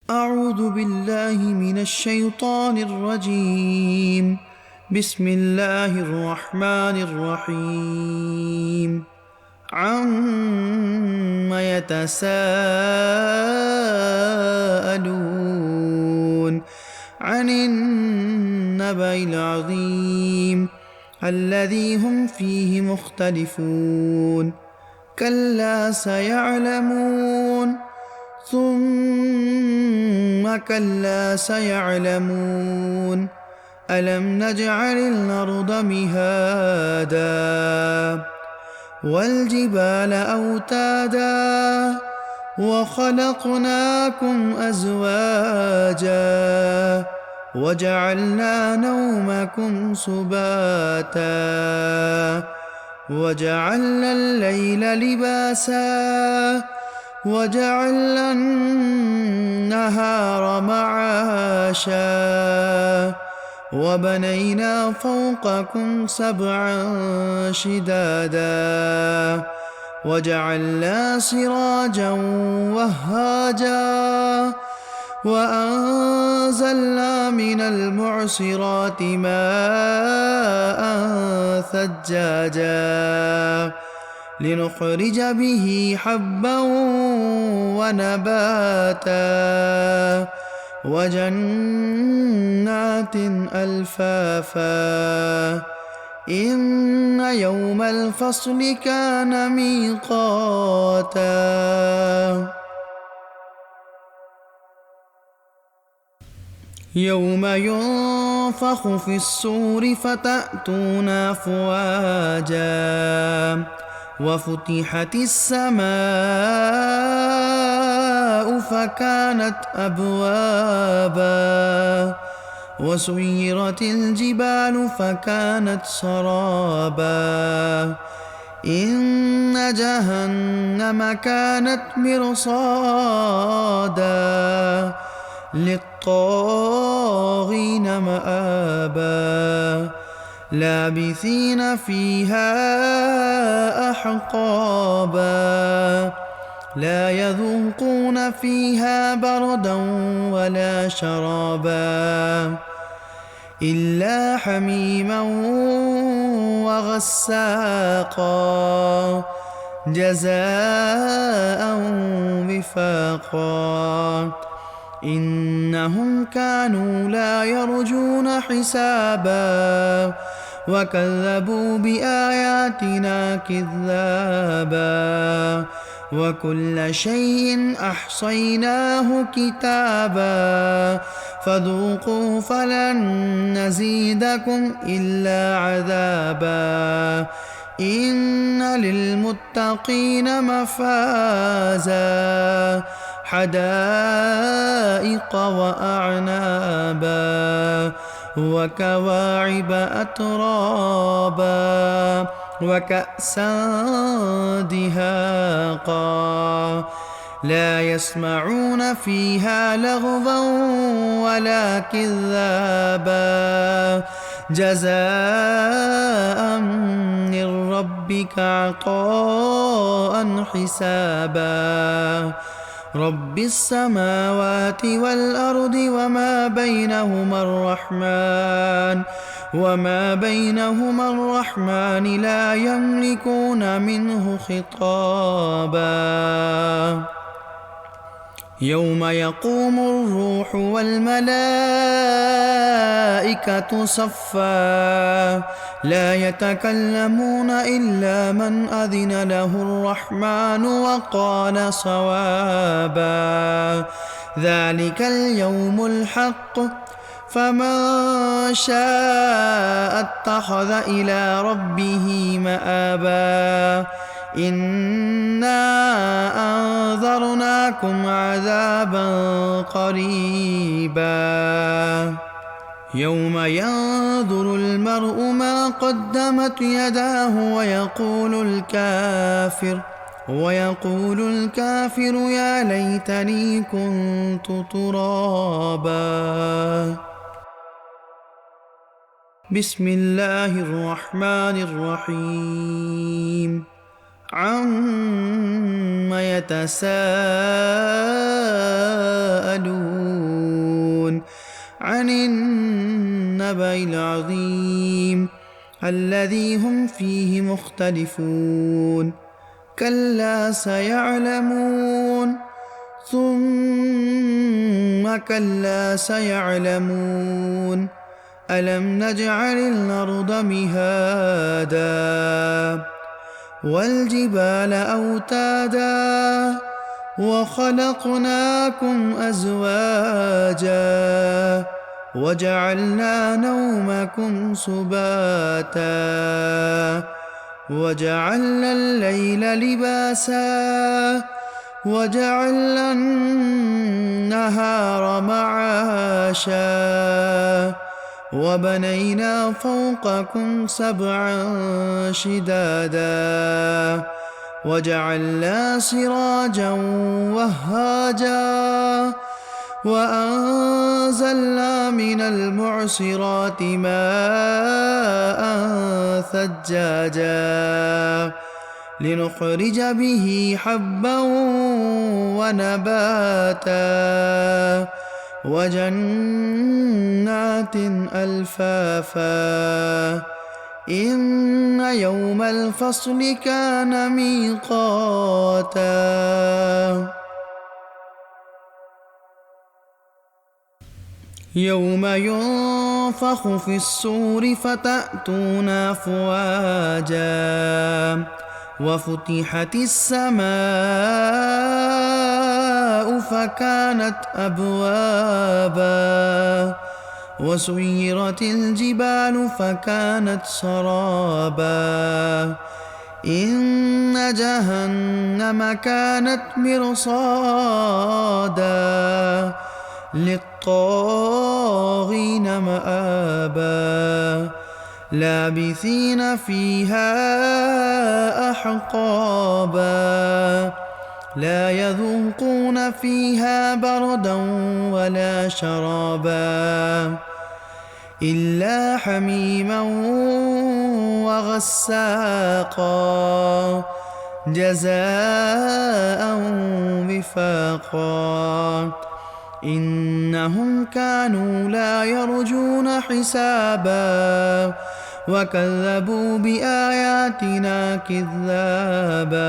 أعوذ بالله من الشيطان الرجيم. بسم الله الرحمن الرحيم. عم يتساءلون عن النبأ العظيم الذي هم فيه مختلفون. كلا سيعلمون ثم كلا سيعلمون. ألم نجعل الأرض مهادا والجبال أوتادا وخلقناكم أزواجا وجعلنا نومكم سباتا وجعلنا الليل لباسا وجعلنا النهار معاشا وبنينا فوقكم سبعا شدادا وجعلنا سراجا وهاجا وأنزلنا من المعصرات ماء ثجاجا لنخرج به حبا ونباتا وجنات ألفافا. إن يوم الفصل كان ميقاتا. يوم ينفخ في الصور فتأتون أفواجا وفتحت السماء فكانت أبوابا وسيرت الجبال فكانت سرابا. إن جهنم كانت مرصادا للطاغين مآبا لابثين فيها أحقابا لا يذوقون فيها بردا ولا شرابا إلا حميما وغساقا جزاء وفاقا. إنهم كانوا لا يرجون حسابا وكذبوا بآياتنا كذابا وكل شيء أحصيناه كتابا فذوقوا فلن نزيدكم إلا عذابا. إن للمتقين مفازا حدائق وأعنابا وكواعب أترابا وكأسا دهاقا لا يسمعون فيها لغوا ولا كذابا جزاء من ربك عطاء حسابا. رب السماوات والأرض وما بينهما الرحمن لا يملكون منه خطابا. يوم يقوم الروح والملائكة صفا لا يتكلمون إلا من أذن له الرحمن وقال صوابا. ذلك اليوم الحق فمن شاء اتخذ إلى ربه مآبا. إنا أنذرناكم عذابا قريبا يوم ينظر المرء ما قدمت يداه ويقول الكافر يا ليتني كنت ترابا. بسم الله الرحمن الرحيم. عم يتساءلون عن النبأ العظيم الذي هم فيه مختلفون كلا سيعلمون ثم كلا سيعلمون ألم نجعل الأرض مهادا والجبال أوتادا وخلقناكم أزواجا وجعلنا نومكم سباتا وجعلنا الليل لباسا وجعلنا النهار معاشا وبنينا فوقكم سبعا شدادا وجعلنا سراجا وهاجا وأنزلنا من المعصرات ماء ثجاجا لنخرج به حبا ونباتا وجنات ألفافا إن يوم الفصل كان ميقاتا يوم ينفخ في الصور فتأتون أفواجا وفتحت السماء فكانت أبوابا وسيرت الجبال فكانت سرابا إن جهنم كانت مرصادا للطاغين مآبا لابثين فيها أحقابا لا يذوقون فيها بردا ولا شرابا إلا حميما وغساقا جزاء وفاقا إنهم كانوا لا يرجون حسابا وكذبوا بآياتنا كذابا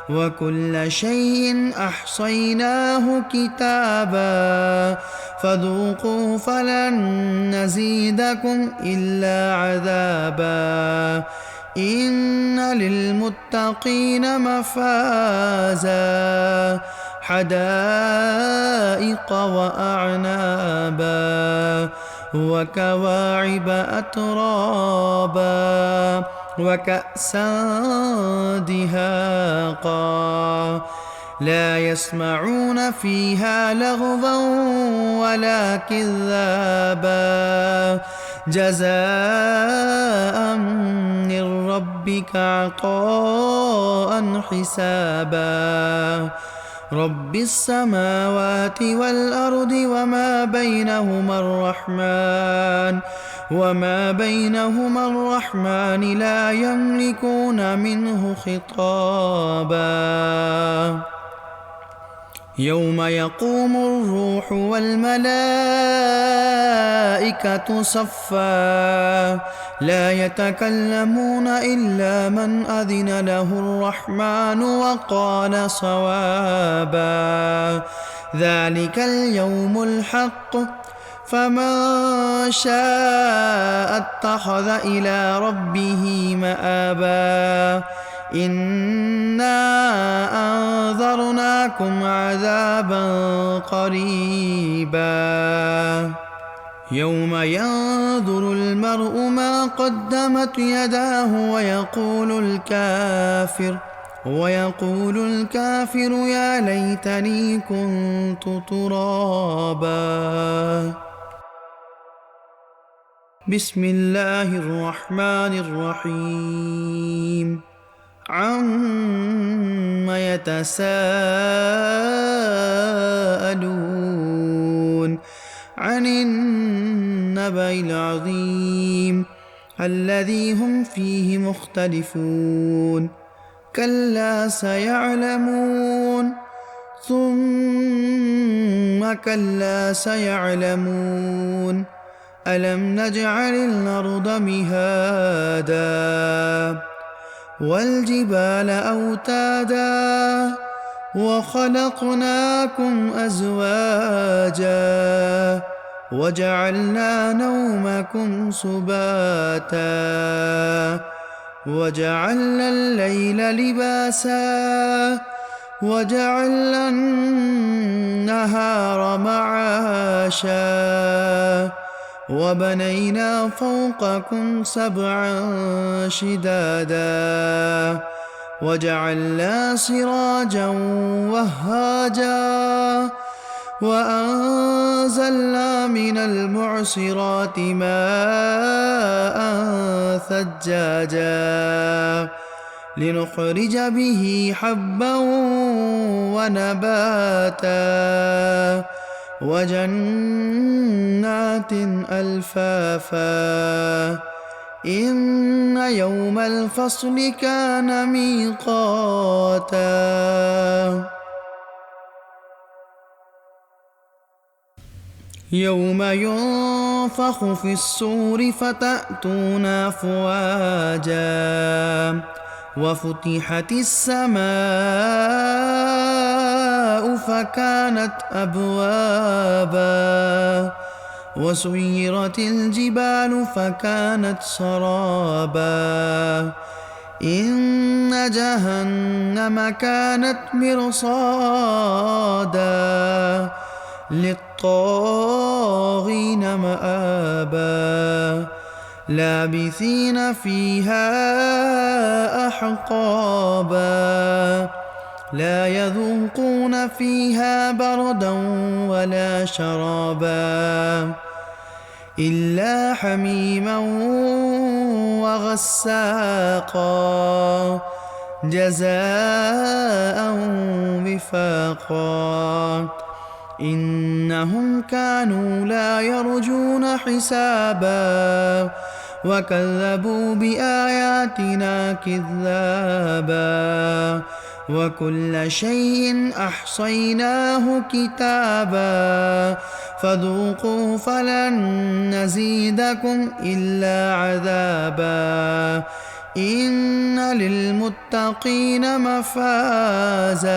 وكل شيء أحصيناه كتابا فذوقوا فلن نزيدكم إلا عذابا إن للمتقين مفازا حدائق وأعنابا وكواعب أترابا وكأسا دهاقا لا يسمعون فيها لغوا ولا كذابا جزاء من ربك عطاء حسابا رب السماوات والأرض وما بينهما الرحمن لا يملكون منه خطابا يوم يقوم الروح والملائكة صفا لا يتكلمون إلا من أذن له الرحمن وقال صوابا ذلك اليوم الحق فمن شاء اتخذ إلى ربه مآبا إنا أنذرناكم عذابا قريبا يوم ينظر المرء ما قدمت يداه ويقول الكافر يا ليتني كنت ترابا بسم الله الرحمن الرحيم عم يتساءلون عن النبأ العظيم الذي هم فيه مختلفون كلا سيعلمون ثم كلا سيعلمون ألم نجعل الأرض مهادا والجبال أوتادا وخلقناكم أزواجا وجعلنا نومكم سباتا وجعلنا الليل لباسا وجعلنا النهار معاشا وبنينا فوقكم سبعا شدادا وجعلنا سراجا وهاجا وأنزلنا من المعصرات ماء ثجاجا لنخرج به حبا ونباتا وجنات ألفافا إن يوم الفصل كان ميقاتا يوم ينفخ في الصور فتأتون أفواجا وفتحت السماء فكانت أبوابا وسيرت الجبال فكانت سرابا إن جهنم كانت مرصادا للطاغين مآبا لابثين فيها أحقابا لا يذوقون فيها بردا ولا شرابا إلا حميما وغساقا جزاء وفاقا إنهم كانوا لا يرجون حسابا وكذبوا بآياتنا كذابا وكل شيء أحصيناه كتابا فذوقوا فلن نزيدكم إلا عذابا إن للمتقين مفازا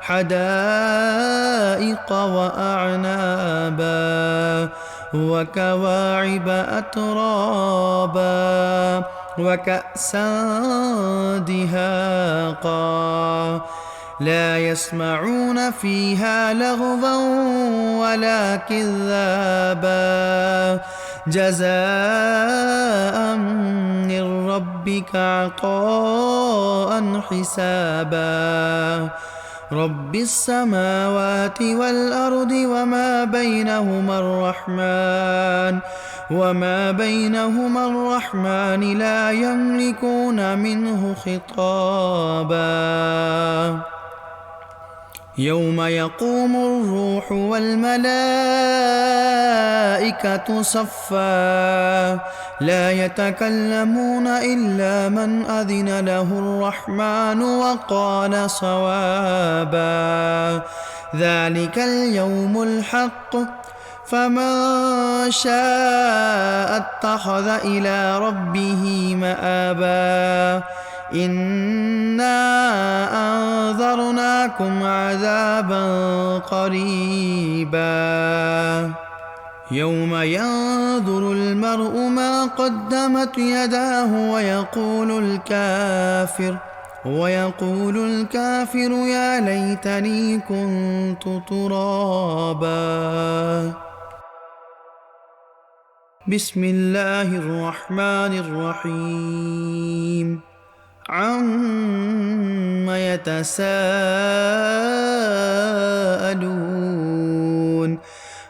حدائق وأعنابا وكواعب أترابا وكأسا دهاقا لا يسمعون فيها لغوا ولا كذابا جزاء من ربك عطاء حسابا رب السماوات والأرض وما بينهما الرحمن لا يملكون منه خطابا يوم يقوم الروح والملائكة صفا لا يتكلمون إلا من أذن له الرحمن وقال صوابا ذلك اليوم الحق فمن شاء اتخذ إلى ربه مآبا إنا أنذرناكم عذابا قريبا يوم ينظر المرء ما قدمت يداه ويقول الكافر يا ليتني كنت ترابا بسم الله الرحمن الرحيم عما يتساءلون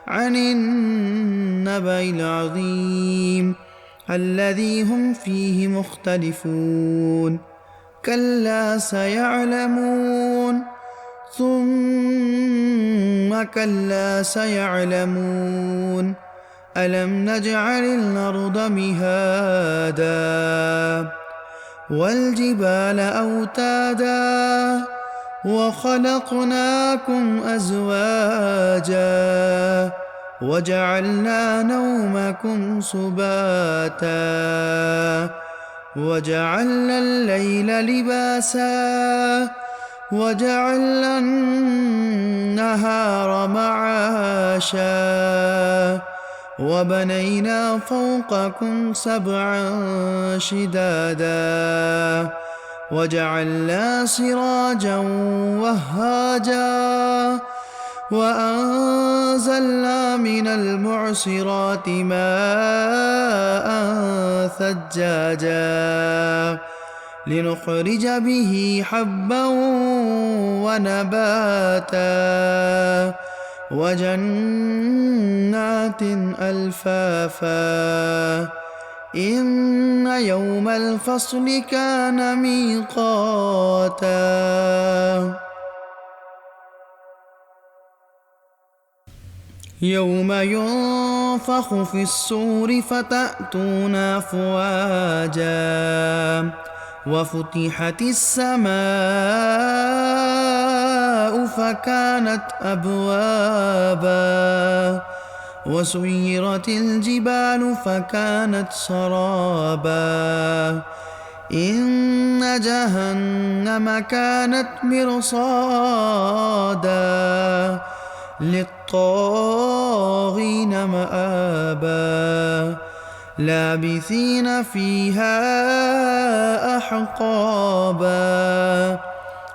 عن النبأ العظيم الذي هم فيه مختلفون كلا سيعلمون ثم كلا سيعلمون ألم نجعل الأرض مهادا والجبال أوتادا وخلقناكم أزواجا وجعلنا نومكم سباتا وجعلنا الليل لباسا وجعلنا النهار معاشا وبنينا فوقكم سبعا شدادا وجعلنا سراجا وهاجا وأنزلنا من المعصرات ماء ثجاجا لنخرج به حبا ونباتا وجنات ألفافا إن يوم الفصل كان ميقاتا يوم ينفخ في الصور فتأتون أفواجا وفتحت السماء فكانت أبوابا وسيرت الجبال فكانت سرابا إن جهنم كانت مرصادا للطاغين مآبا لابثين فيها أحقابا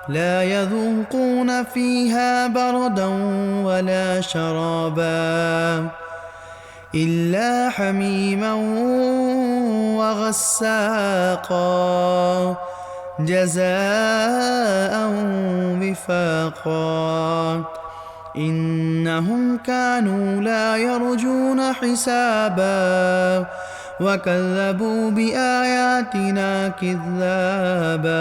لا يذوقون فيها بردا ولا شرابا إلا حميما وغساقا جزاء وفاقا إنهم كانوا لا يرجون حسابا وكذبوا بآياتنا كذابا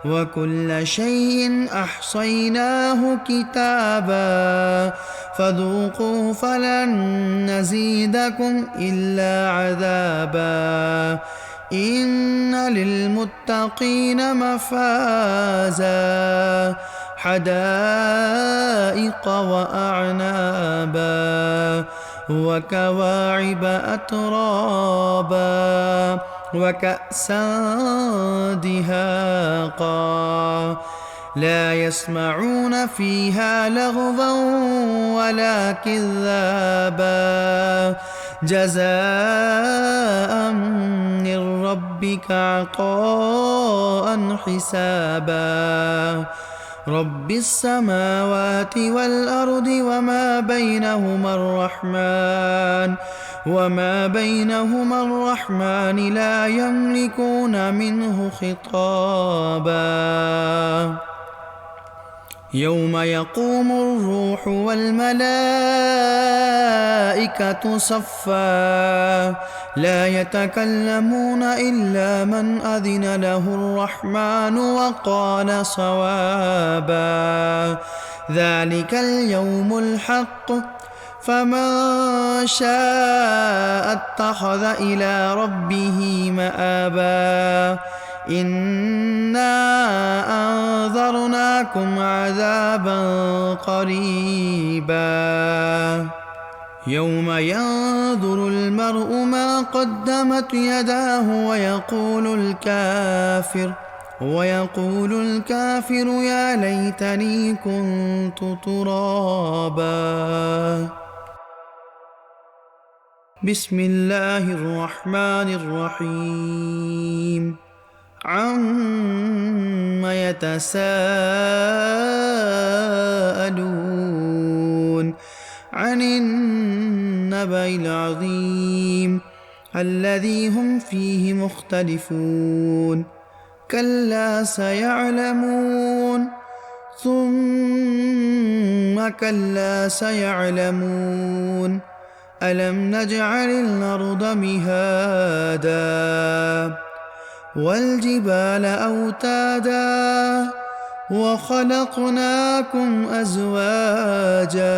وكل شيء أحصيناه كتابا فذوقوا فلن نزيدكم إلا عذابا إن للمتقين مفازا حدائق وأعنابا وكواعب أترابا وكأسا دهاقا لا يسمعون فيها لغوا ولا كذابا جزاء من ربك عطاء حسابا رب السماوات والأرض وما بينهما الرحمن لا يملكون منه خطابا يوم يقوم الروح والملائكة صفا لا يتكلمون إلا من أذن له الرحمن وقال صوابا ذلك اليوم الحق فمن شاء اتخذ إلى ربه مآبا إنا أنذرناكم عذابا قريبا يوم ينظر المرء ما قدمت يداه ويقول الكافر يا ليتني كنت ترابا بسم الله الرحمن الرحيم عما يتساءلون عن النبأ العظيم الذي هم فيه مختلفون كلا سيعلمون ثم كلا سيعلمون ألم نجعل الأرض مهادا والجبال أوتادا وخلقناكم أزواجا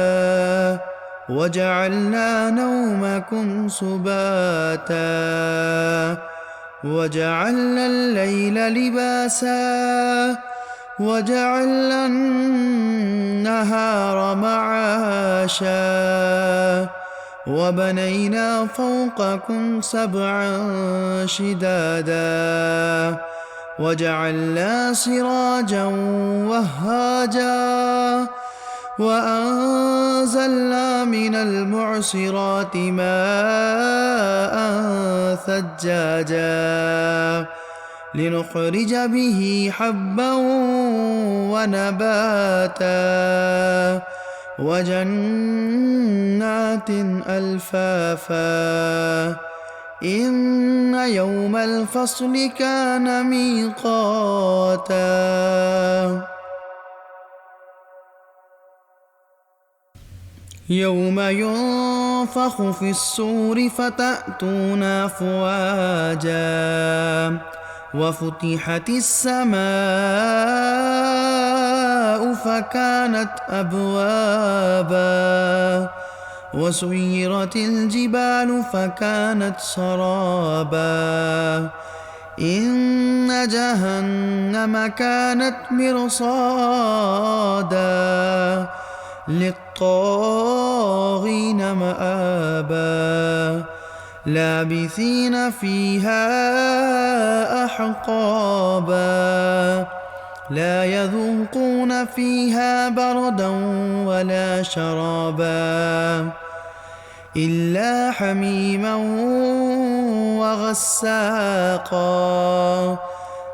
وجعلنا نومكم سباتا وجعلنا الليل لباسا وجعلنا النهار معاشا وبنينا فوقكم سبعا شدادا وجعلنا سراجا وهاجا وأنزلنا من المعصرات ماء ثجاجا لنخرج به حبا ونباتا وجنات ألفافا إن يوم الفصل كان ميقاتا يوم ينفخ في الصور فتأتون أفواجا وفتحت السماء فكانت أبوابا وسيرت الجبال فكانت سرابا إن جهنم كانت مرصادا للطاغين مآبا لابثين فيها أحقابا لا يذوقون فيها بردا ولا شرابا إلا حميما وغساقا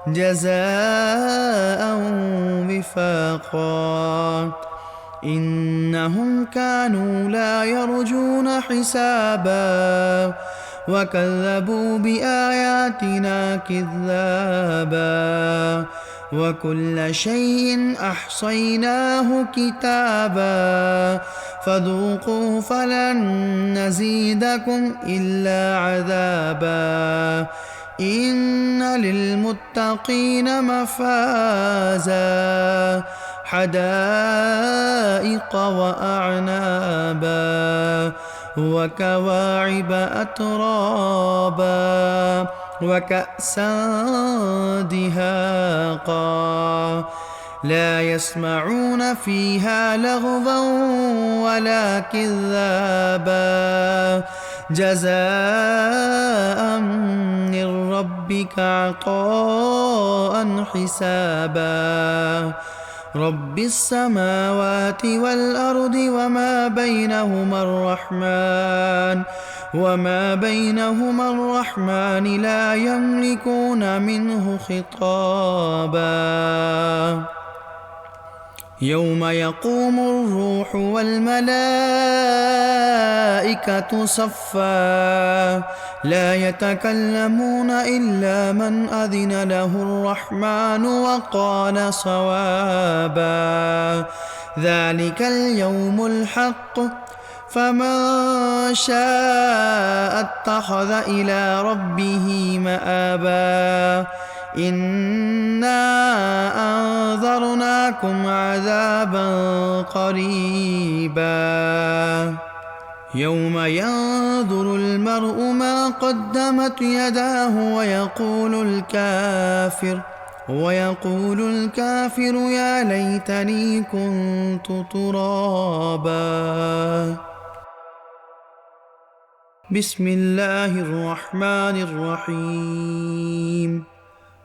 جزاء وفاقا إنهم كانوا لا يرجون حسابا وكذبوا بآياتنا كذابا وكل شيء أحصيناه كتابا فذوقوا فلن نزيدكم إلا عذابا إن للمتقين مفازا حدائق وأعنابا وكواعب أترابا وكأسا دهاقا لا يسمعون فيها لغوا ولا كذابا جزاء من ربك عطاء حسابا رب السماوات والأرض وما بينهما الرحمن لا يملكون منه خطابا يوم يقوم الروح والملائكة صفا لا يتكلمون إلا من أذن له الرحمن وقال صوابا ذلك اليوم الحق فمن شاء اتخذ إلى ربه مآبا إنا أنذرناكم عذابا قريبا يوم ينظر المرء ما قدمت يداه ويقول الكافر يا ليتني كنت ترابا بسم الله الرحمن الرحيم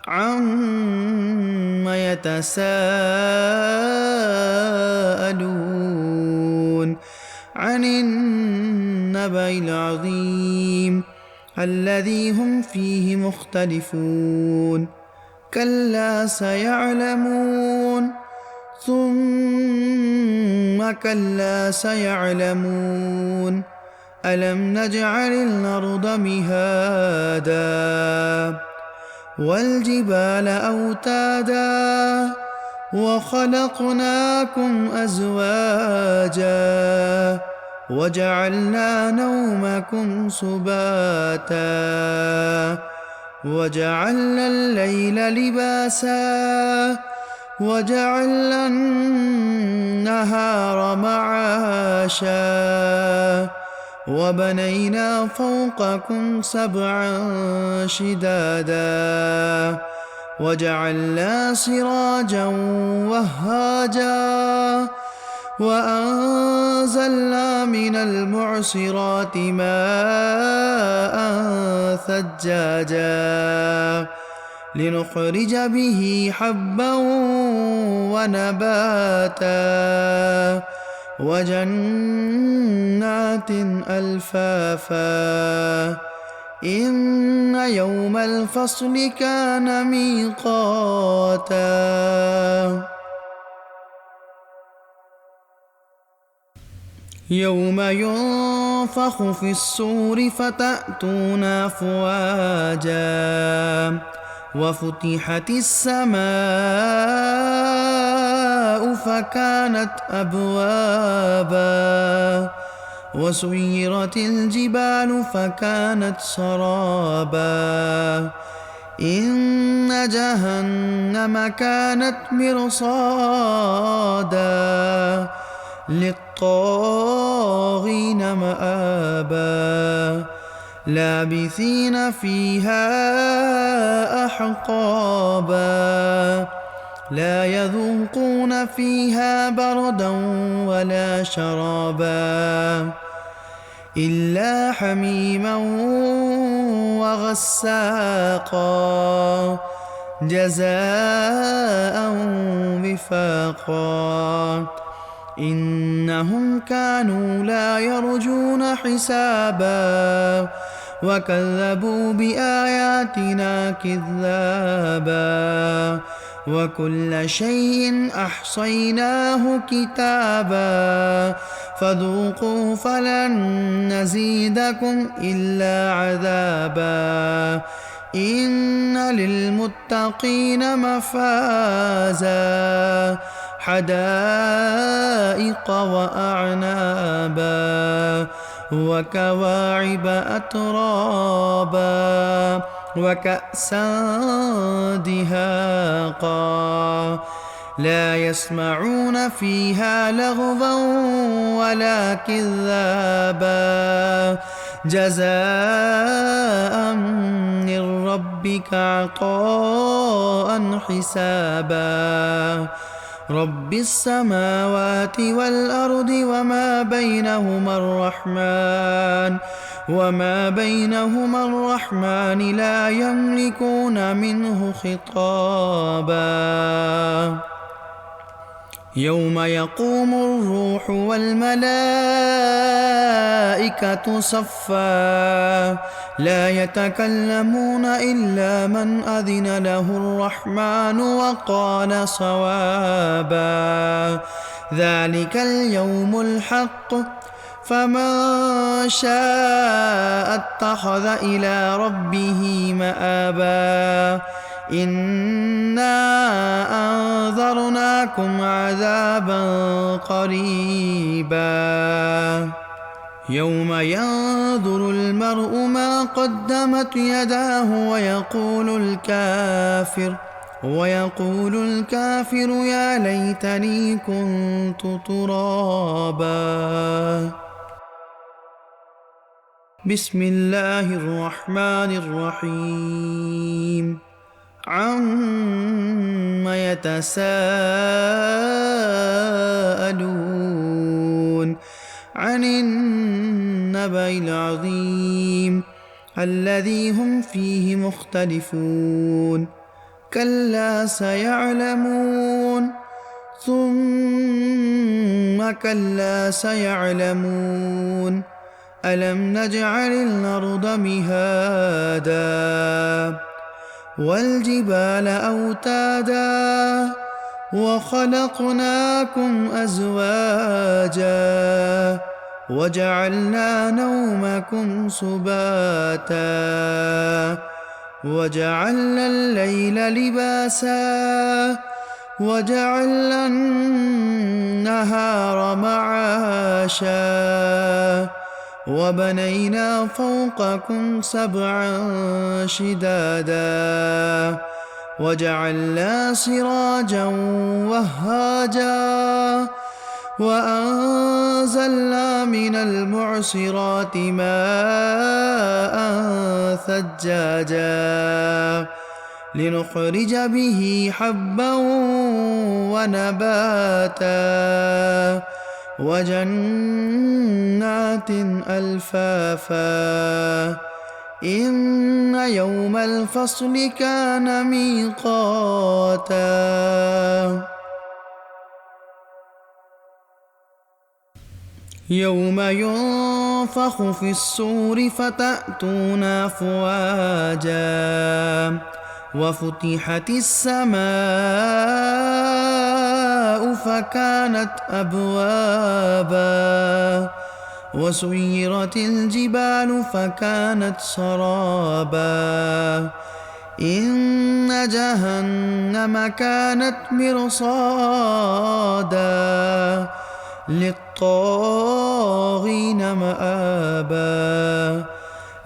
عم يتساءلون عن النبأ العظيم الذي هم فيه مختلفون كلا سيعلمون ثم كلا سيعلمون ألم نجعل الأرض مهادا والجبال أوتادا وخلقناكم أزواجا وجعلنا نومكم سباتا وجعلنا الليل لباسا وجعلنا النهار معاشا وبنينا فوقكم سبعا شدادا وجعلنا سراجا وهاجا وأنزلنا من المعصرات ماء ثجاجا لنخرج به حبا ونباتا وجنات ألفافا إن يوم الفصل كان ميقاتا يوم ينفخ في الصور فتأتون أفواجا وفتحت السماء فكانت أبوابا وسيرت الجبال فكانت سرابا إن جهنم كانت مرصادا للطاغين مآبا لابثين فيها أحقابا لا يذوقون فيها بردا ولا شرابا إلا حميما وغساقا جزاء وفاقا إنهم كانوا لا يرجون حسابا وكذبوا بآياتنا كذابا وكل شيء أحصيناه كتابا فذوقوا فلن نزيدكم إلا عذابا إن للمتقين مفازا حدائق وأعنابا وكواعب أترابا وكأسا دهاقا لا يسمعون فيها لغوا ولا كذابا جزاء من ربك عطاء حسابا رب السماوات والأرض وما بينهما الرحمن لا يملكون منه خطابا يوم يقوم الروح والملائكة صفا لا يتكلمون إلا من أذن له الرحمن وقال صوابا ذلك اليوم الحق فمن شاء اتخذ إلى ربه مآبا إنا أنذرناكم عذابا قريبا يوم ينظر المرء ما قدمت يداه ويقول الكافر يا ليتني كنت ترابا بسم الله الرحمن الرحيم عم يتساءلون عن النبأ العظيم الذي هم فيه مختلفون كلا سيعلمون ثم كلا سيعلمون ألم نجعل الأرض مهادا والجبال أوتادا وخلقناكم أزواجا وجعلنا نومكم سباتا وجعلنا الليل لباسا وجعلنا النهار معاشا وبنينا فوقكم سبعا شدادا وجعلنا سراجا وهاجا وأنزلنا من المعصرات ماء ثجاجا لنخرج به حبا ونباتا وجنات ألفافا إن يوم الفصل كان ميقاتا يوم ينفخ في الصور فتأتون أفواجا وفتحت السماء فكانت أبوابا وسيرت الجبال فكانت سرابا إن جهنم كانت مرصادا للطاغين مآبا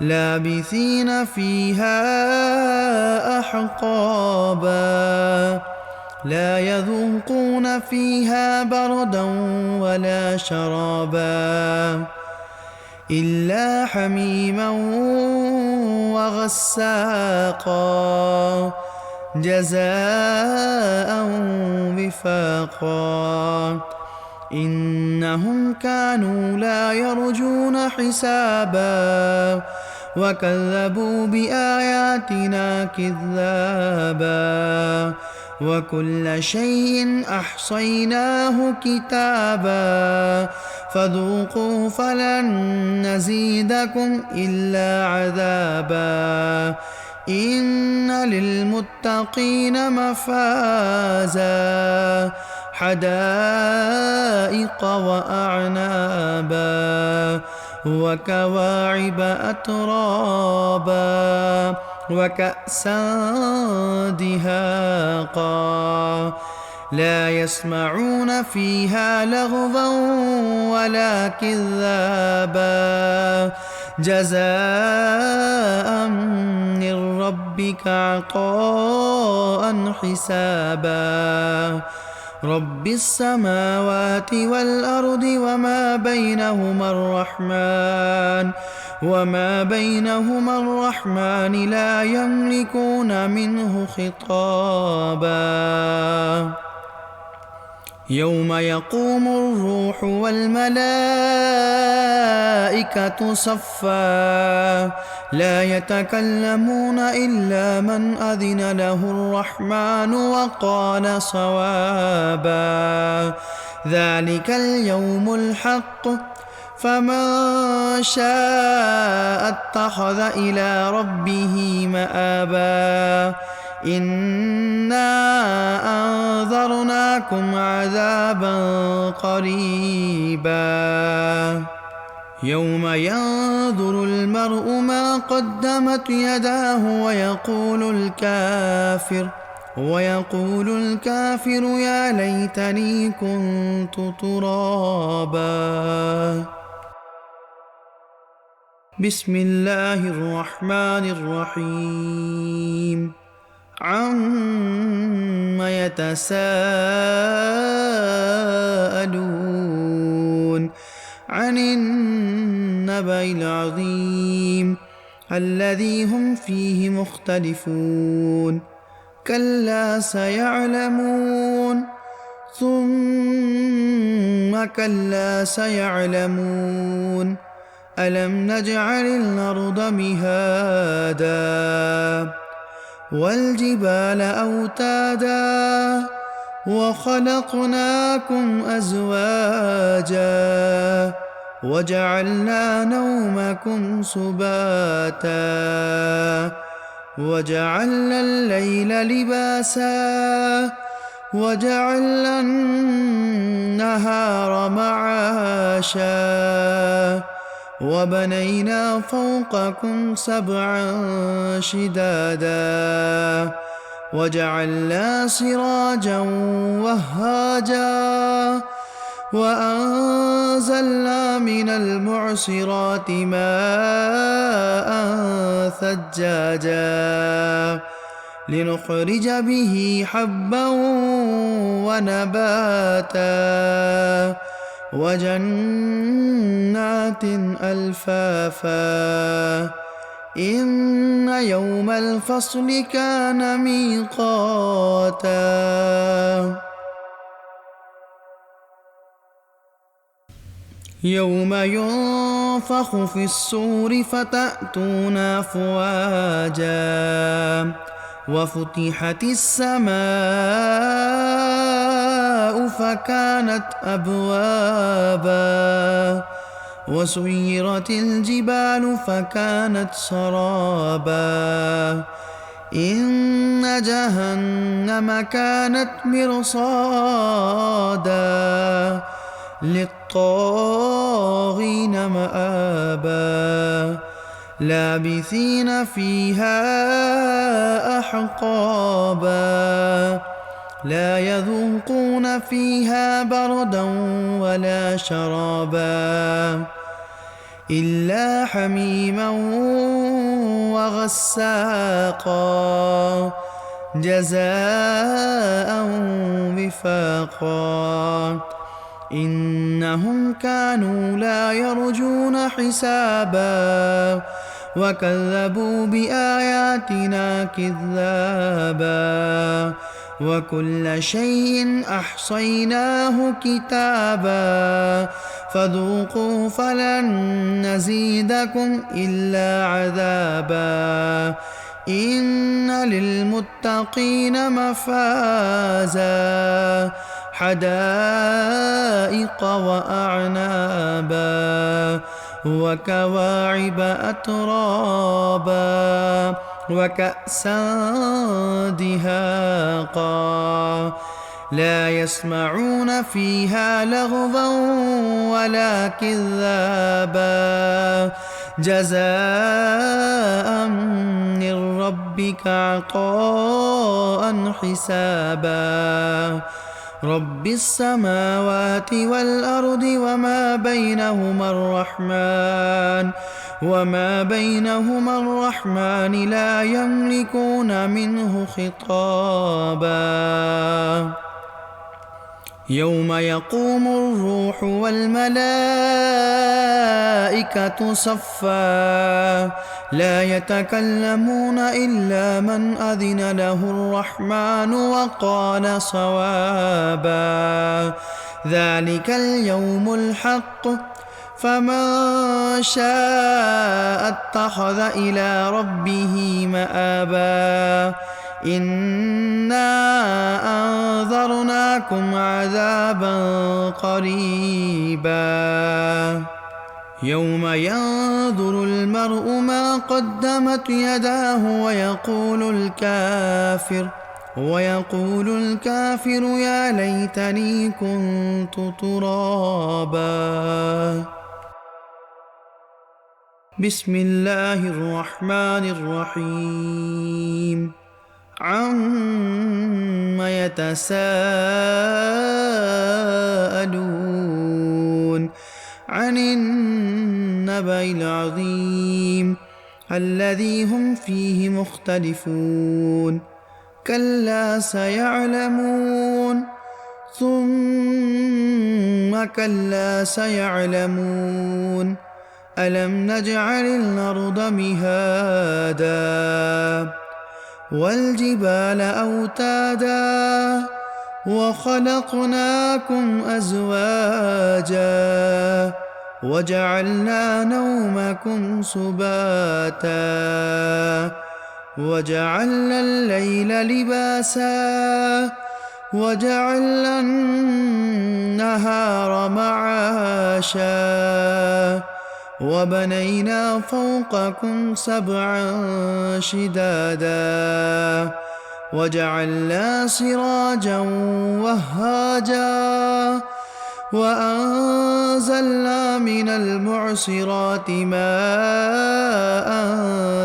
لابثين فيها أحقابا لا يذوقون فيها بردا ولا شرابا إلا حميما وغساقا جزاء وفاقا إنهم كانوا لا يرجون حسابا وكذبوا بآياتنا كذابا وكل شيء أحصيناه كتابا فذوقوا فلن نزيدكم إلا عذابا إن للمتقين مفازا حدائق وأعنابا وكواعب أترابا وكأسا دهاقا لا يسمعون فيها لغوا ولا كذابا جزاء من ربك عطاء حسابا رب السماوات والأرض وما بينهما الرحمن لا يملكون منه خطابا يوم يقوم الروح والملائكة صفا لا يتكلمون إلا من أذن له الرحمن وقال صوابا ذلك اليوم الحق فمن شاء اتخذ إلى ربه مآبا إنا أنذرناكم عذابا قريبا يوم ينظر المرء ما قدمت يداه ويقول الكافر يا ليتني كنت ترابا بسم الله الرحمن الرحيم عم يتساءلون عن النبأ العظيم الذي هم فيه مختلفون كلا سيعلمون ثم كلا سيعلمون ألم نجعل الأرض مهادا والجبال أوتادا وخلقناكم أزواجا وجعلنا نومكم سباتا وجعلنا الليل لباسا وجعلنا النهار معاشا وبنينا فوقكم سبعا شدادا وجعلنا سراجا وهاجا وأنزلنا من المعصرات ماء ثجاجا لنخرج به حبا ونباتا وجنات ألفافا إن يوم الفصل كان ميقاتا يوم ينفخ في الصور فتأتون أفواجا وفتحت السماء فكانت أبوابا وسيرت الجبال فكانت سرابا إن جهنم كانت مرصادا للطاغين مآبا لابثين فيها أحقابا لا يذوقون فيها بردا ولا شرابا إلا حميما وغساقا جزاء وفاقا إنهم كانوا لا يرجون حسابا وكذبوا بآياتنا كذابا وكل شيء أحصيناه كتابا فذوقوا فلن نزيدكم إلا عذابا إن للمتقين مفازا حدائق وأعنابا وكواعب أترابا وكأسا دهاقا لا يسمعون فيها لغوا ولا كذابا جزاء من ربك عطاء حسابا رب السماوات والأرض وما بينهما الرحمن لا يملكون منه خطابا يوم يقوم الروح والملائكة صفا لا يتكلمون إلا من أذن له الرحمن وقال صوابا ذلك اليوم الحق فمن شاء اتخذ إلى ربه مآبا إنا أنذرناكم عذابا قريبا يوم ينظر المرء ما قدمت يداه ويقول الكافر يا ليتني كنت ترابا بسم الله الرحمن الرحيم عم يتساءلون عن النبأ العظيم الذي هم فيه مختلفون كلا سيعلمون ثم كلا سيعلمون ألم نجعل الأرض مهادا والجبال أوتادا وخلقناكم أزواجا وجعلنا نومكم سباتا وجعلنا الليل لباسا وجعلنا النهار معاشا وبنينا فوقكم سبعا شدادا وجعلنا سراجا وهاجا وأنزلنا من المعصرات ماء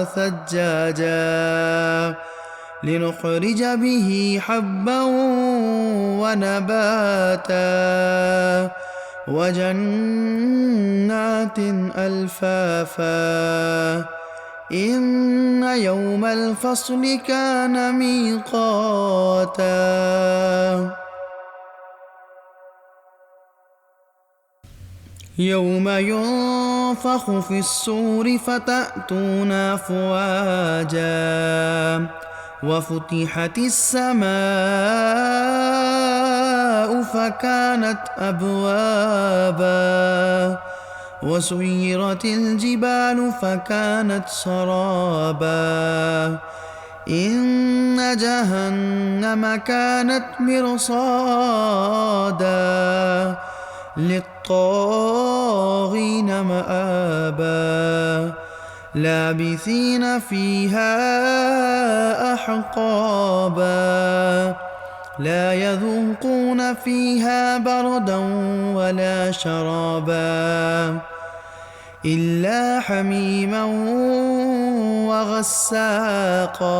ثجاجا لنخرج به حبا ونباتا وجنات ألفافا إن يوم الفصل كان ميقاتا يوم ينفخ في الصور فتأتون أفواجا وفتحت السماء فكانت أبوابا وسيرت الجبال فكانت سرابا إن جهنم كانت مرصادا للطاغين مآبا لابثين فيها أحقابا لا يذوقون فيها بردا ولا شرابا إلا حميما وغساقا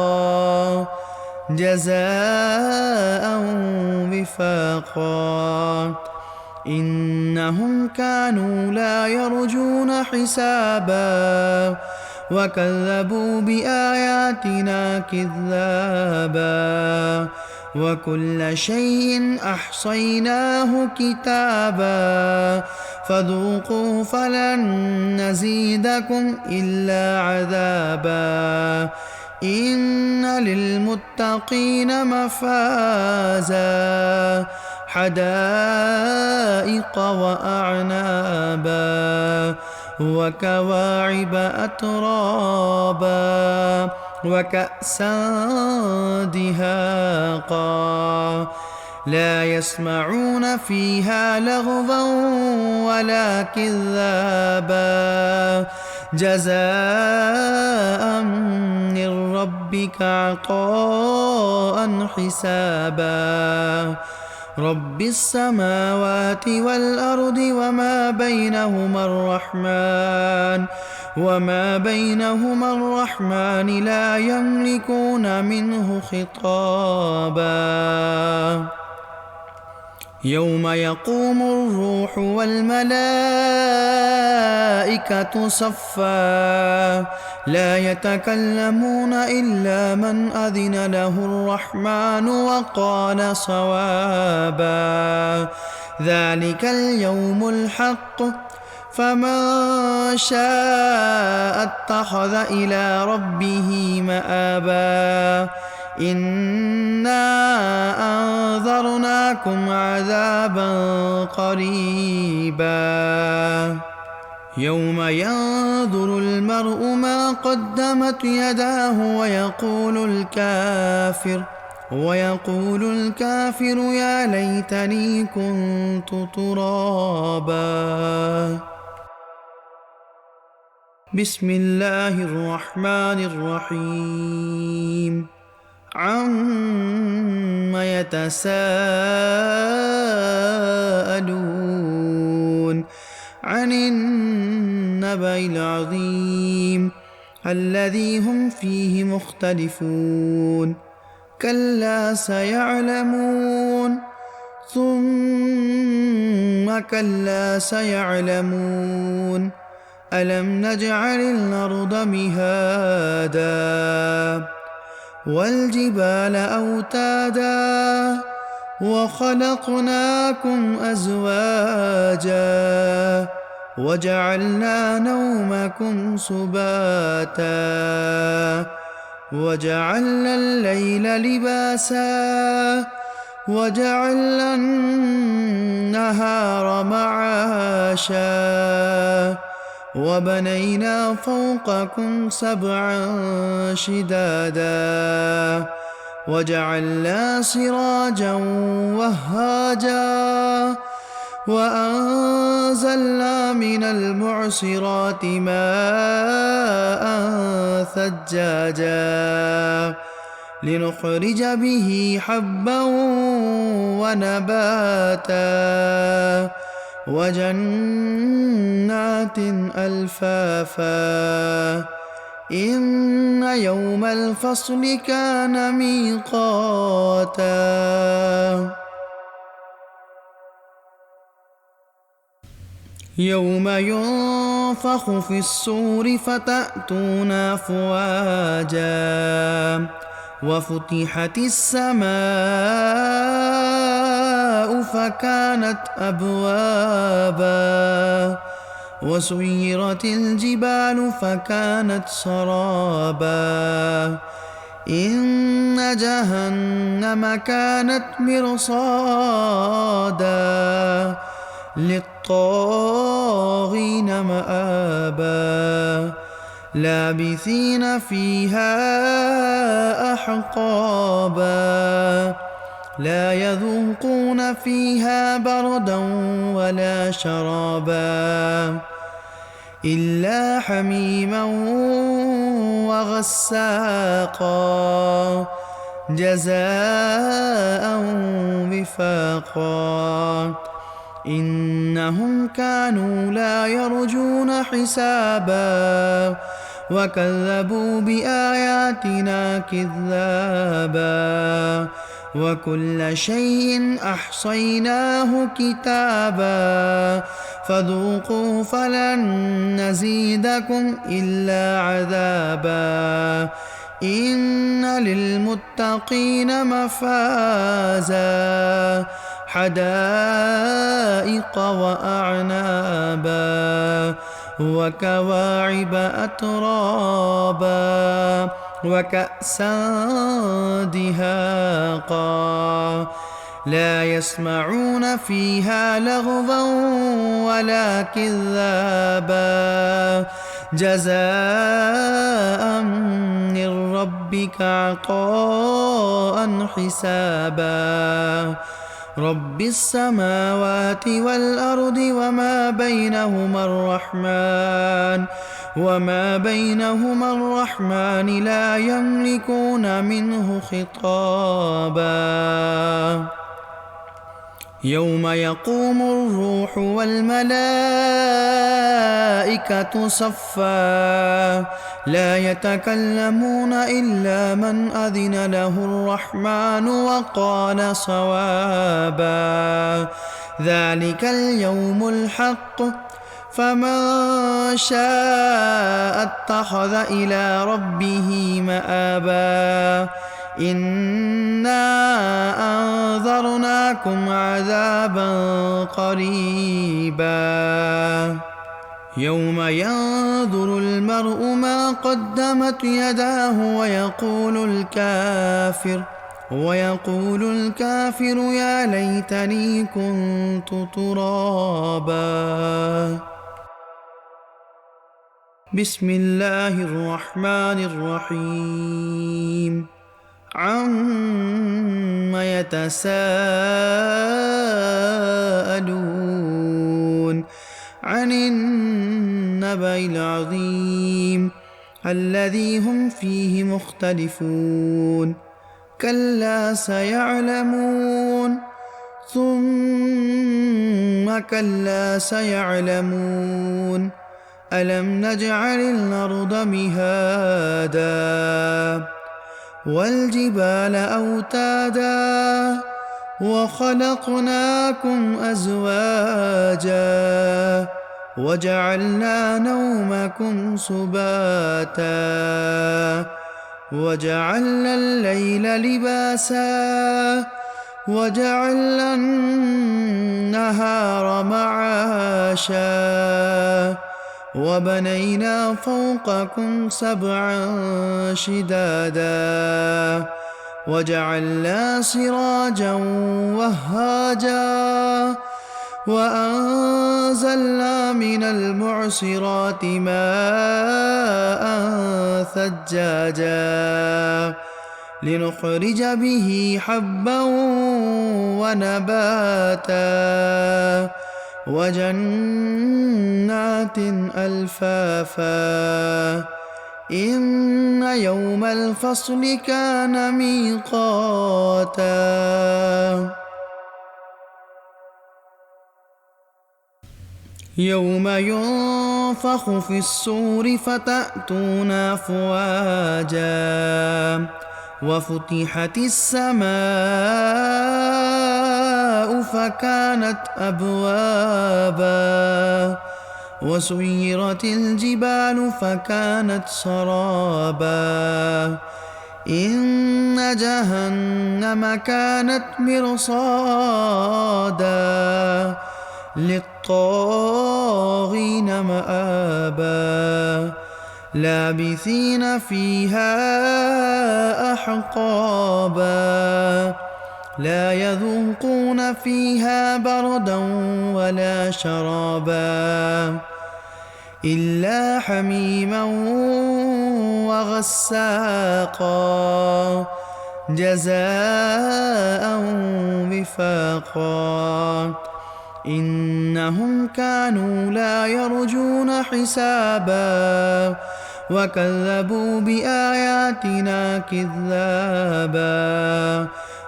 جزاء وفاقا إنهم كانوا لا يرجون حسابا وكذبوا بآياتنا كذابا وكل شيء أحصيناه كتابا فذوقوا فلن نزيدكم إلا عذابا إن للمتقين مفازا حدائق وأعنابا وكواعب أترابا وكأسا دهاقا لا يسمعون فيها لغوا ولا كذابا جزاء من ربك عطاء حسابا رب السماوات والأرض وما بينهما الرحمن لا يملكون منه خطابا يوم يقوم الروح والملائكة صفا لا يتكلمون إلا من أذن له الرحمن وقال صوابا ذلك اليوم الحق فمن شاء اتخذ إلى ربه مآبا إنا أنذرناكم عذابا قريبا يوم ينظر المرء ما قدمت يداه ويقول الكافر يا ليتني كنت ترابا بسم الله الرحمن الرحيم عم يتساءلون عن النبأ العظيم الذي هم فيه مختلفون كلا سيعلمون ثم كلا سيعلمون ألم نجعل الأرض مهادا والجبال أوتادا وخلقناكم أزواجا وجعلنا نومكم سباتا وجعلنا الليل لباسا وجعلنا النهار معاشا وبنينا فوقكم سبعا شدادا وجعلنا سراجا وهاجا وأنزلنا من المعصرات ماء ثجاجا لنخرج به حبا ونباتا وجنات ألفافا إن يوم الفصل كان ميقاتا يوم ينفخ في الصور فتأتون أفواجا وفتحت السماء الجبال فكانت أبوابا وسيرت الجبال فكانت سرابا إن جهنم كانت مرصادا للطاغين مآبا لابثين فيها أحقابا لا يذوقون فيها بردا ولا شرابا إلا حميما وغساقا جزاء وفاقا إنهم كانوا لا يرجون حسابا وكذبوا بآياتنا كذابا وكل شيء أحصيناه كتابا فذوقوا فلن نزيدكم إلا عذابا إن للمتقين مفازا حدائق وأعنابا وكواعب أترابا وكأسا دهاقا لا يسمعون فيها لغوا ولا كذابا جزاء من ربك عطاء حسابا رب السماوات والأرض وما بينهما الرحمن لا يملكون منه خطابا يوم يقوم الروح والملائكة صفا لا يتكلمون إلا من أذن له الرحمن وقال صوابا ذلك اليوم الحق فمن شاء اتخذ إلى ربه مآبا إنا أنذرناكم عذابا قريبا يوم ينظر المرء ما قدمت يداه ويقول الكافر يا ليتني كنت ترابا بسم الله الرحمن الرحيم عم يتساءلون عن النبأ العظيم الذي هم فيه مختلفون كلا سيعلمون ثم كلا سيعلمون ألم نجعل الأرض مهادا والجبال أوتادا وخلقناكم أزواجا وجعلنا نومكم سباتا وجعلنا الليل لباسا وجعلنا النهار معاشا وبنينا فوقكم سبعا شدادا وجعلنا سراجا وهاجا وأنزلنا من المعصرات ماء ثجاجا لنخرج به حبا ونباتا وجنات ألفافا إن يوم الفصل كان ميقاتا يوم ينفخ في الصور فتأتون أفواجا وفتحت السماء فكانت أبوابا وسيرت الجبال فكانت سرابا إن جهنم كانت مرصادا للطاغين مآبا لابثين فيها أحقابا لا يذوقون فيها بردا ولا شرابا إلا حميما وغساقا جزاء وفاقا إنهم كانوا لا يرجون حسابا وكذبوا بآياتنا كذابا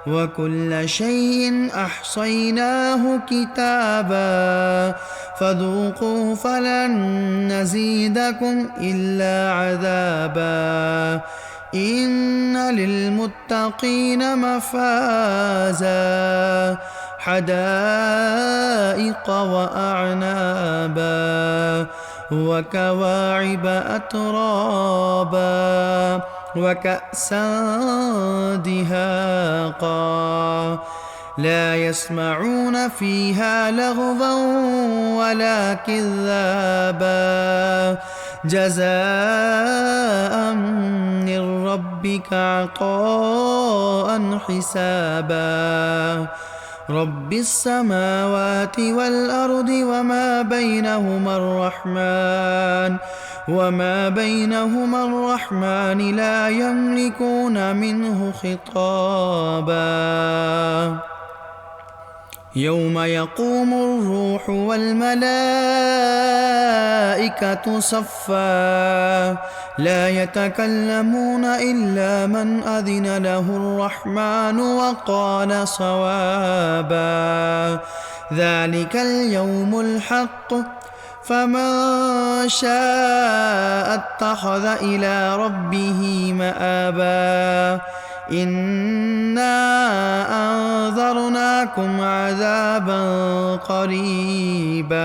وكل شيء أحصيناه كتابا فذوقوا فلن نزيدكم إلا عذابا إن للمتقين مفازا حدائق وأعنابا وكواعب أترابا وكأسا دهاقا لا يسمعون فيها لغوا ولا كذابا جزاء من ربك عطاء حسابا رب السماوات والأرض وما بينهما الرحمن لا يملكون منه خطابا يوم يقوم الروح والملائكة صفا لا يتكلمون إلا من أذن له الرحمن وقال صوابا ذلك اليوم الحق فمن شاء اتخذ إلى ربه مآبا إنا أنذرناكم عذابا قريبا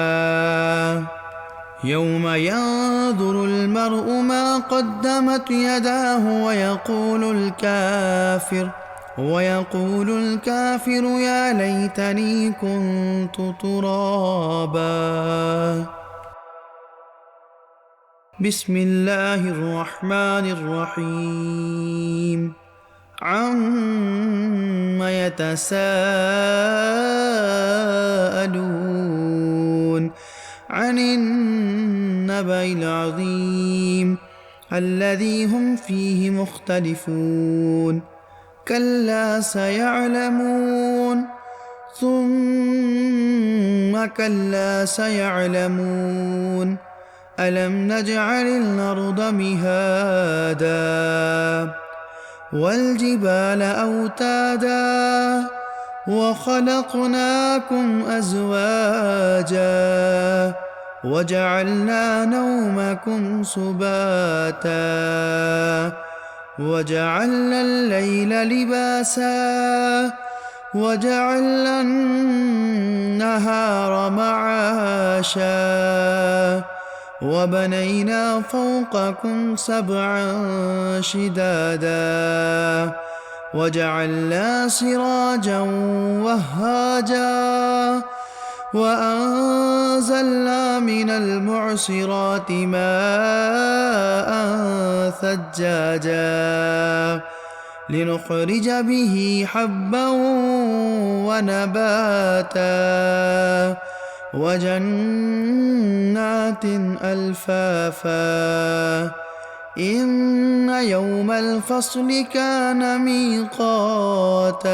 يوم ينظر المرء ما قدمت يداه ويقول الكافر يا ليتني كنت ترابا بسم الله الرحمن الرحيم عم يتساءلون عن النبأ العظيم الذي هم فيه مختلفون كلا سيعلمون ثم كلا سيعلمون ألم نجعل الأرض مهادا والجبال أوتادا وخلقناكم أزواجا وجعلنا نومكم سباتا وجعلنا الليل لباسا وجعلنا النهار معاشا وبنينا فوقكم سبعا شدادا وجعلنا سراجا وهاجا وأنزلنا من المعصرات ماء ثجاجا لنخرج به حبا ونباتا وجنات ألفافا إن يوم الفصل كان ميقاتا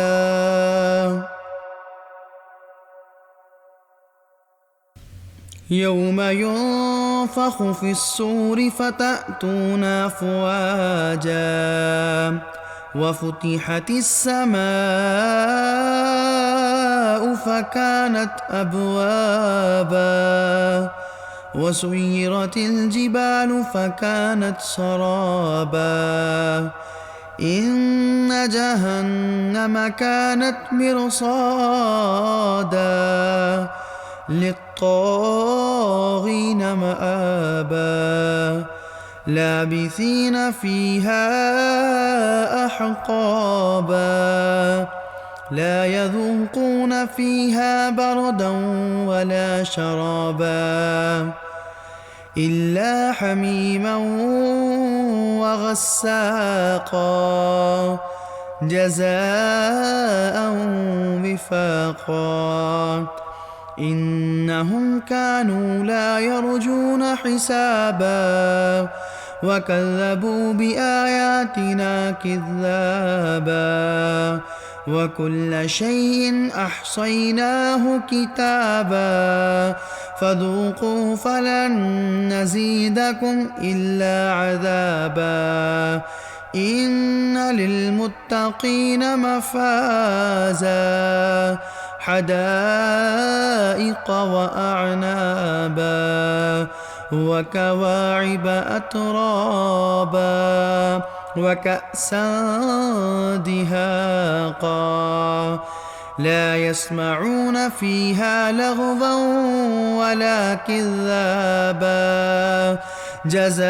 يوم ينفخ في الصور فتأتون أفواجا وفتحت السماء فكانت أبوابا وسيرت الجبال فكانت سرابا إن جهنم كانت مرصادا للطاغين مآبا لابثين فيها أحقابا لا يذوقون فيها بردا ولا شرابا إلا حميما وغساقا جزاء وفاقا إنهم كانوا لا يرجون حسابا وكذبوا بآياتنا كذابا وكل شيء أحصيناه كتابا فذوقوا فلن نزيدكم إلا عذابا إن للمتقين مفازا حدائق وأعنابا وكواعب أترابا وكأسا دهاقا لا يسمعون فيها لغوا ولا كذابا جزاء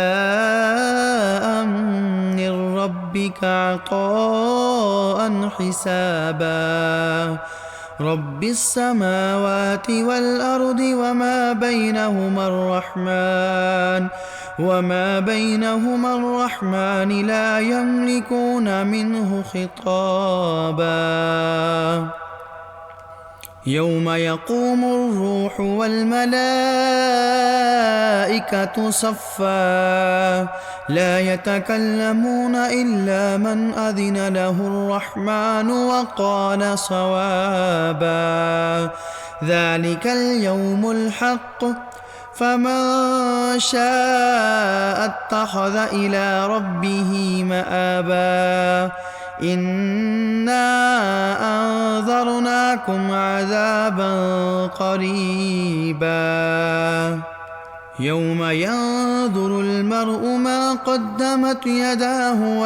من ربك عطاء حسابا رب السماوات والأرض وما بينهما الرحمن لا يملكون منه خطابا يوم يقوم الروح والملائكة صفا لا يتكلمون إلا من أذن له الرحمن وقال صوابا ذلك اليوم الحق فمن شاء اتخذ إلى ربه مآبا إنا أنذرناكم عذابا قريبا يوم ينظر المرء ما قدمت يداه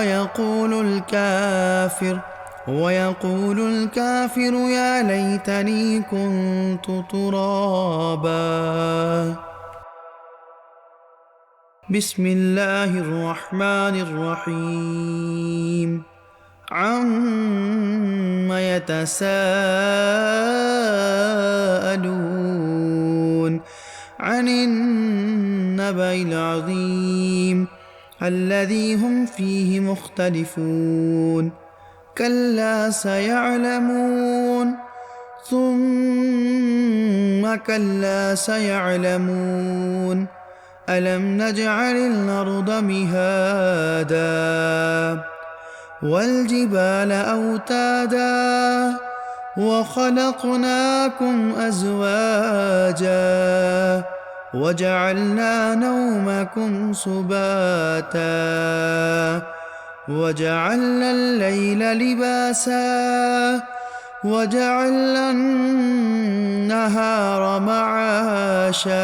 ويقول الكافر يا ليتني كنت ترابا بسم الله الرحمن الرحيم عم يتساءلون عن النبأ العظيم الذي هم فيه مختلفون كلا سيعلمون ثم كلا سيعلمون ألم نجعل الأرض مهادا والجبال أوتادا وخلقناكم أزواجا وجعلنا نومكم سباتا وجعلنا الليل لباسا وجعلنا النهار معاشا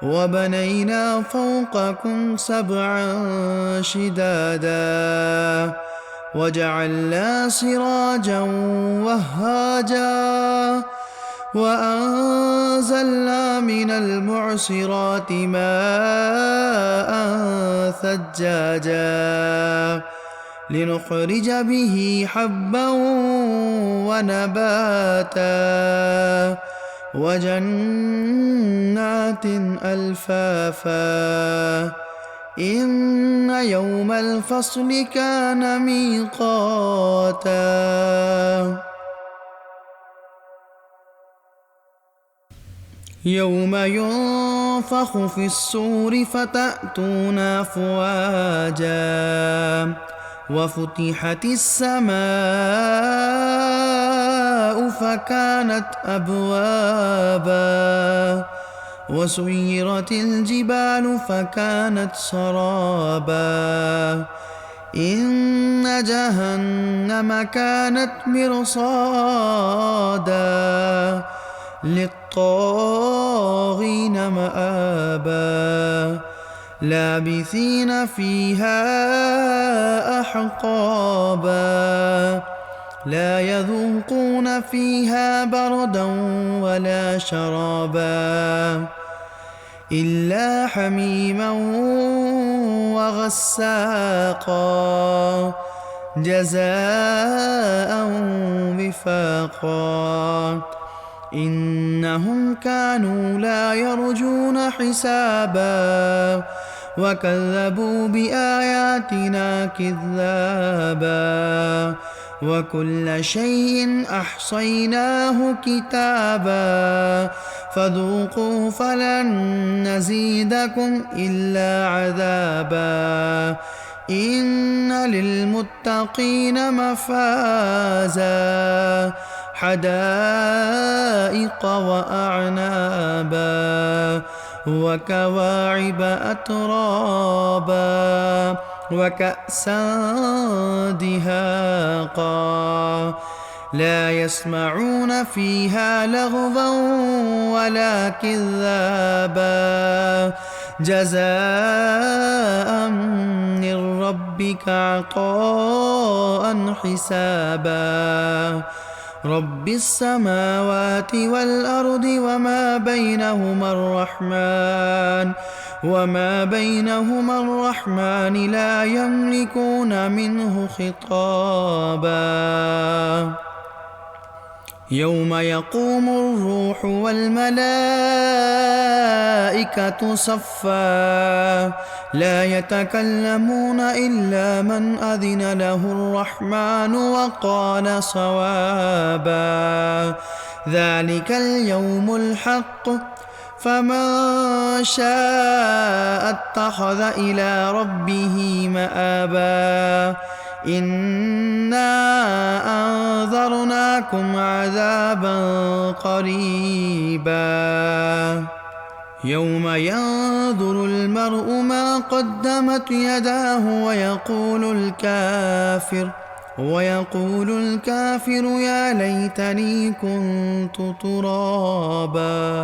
وبنينا فوقكم سبعا شدادا وجعلنا سراجا وهاجا وأنزلنا من المعصرات ماء ثجاجا لنخرج به حبا ونباتا وجنات ألفافا إن يوم الفصل كان ميقاتا يوم ينفخ في الصور فتأتون أفواجا وفتحت السماء فكانت أبوابا وسيرت الجبال فكانت سرابا إن جهنم كانت مرصادا للطاغين مآبا لابثين فيها أحقابا لا يذوقون فيها بردا ولا شرابا إلا حميما وغساقا جزاء وفاقا إنهم كانوا لا يرجون حسابا وكذبوا بآياتنا كذابا وكل شيء أحصيناه كتابا فذوقوا فلن نزيدكم إلا عذابا إن للمتقين مفازا حدائق وأعنابا وكواعب أترابا وكأسا دهاقا لا يسمعون فيها لغوا ولا كذابا جزاء من ربك عطاء حسابا رب السماوات والأرض وما بينهما الرحمن لا يملكون منه خطابا يوم يقوم الروح والملائكة صفا لا يتكلمون إلا من أذن له الرحمن وقال صوابا ذلك اليوم الحق فمن شاء اتخذ إلى ربه مآبا إنا أنذرناكم عذابا قريبا يوم ينظر المرء ما قدمت يداه ويقول الكافر يا ليتني كنت ترابا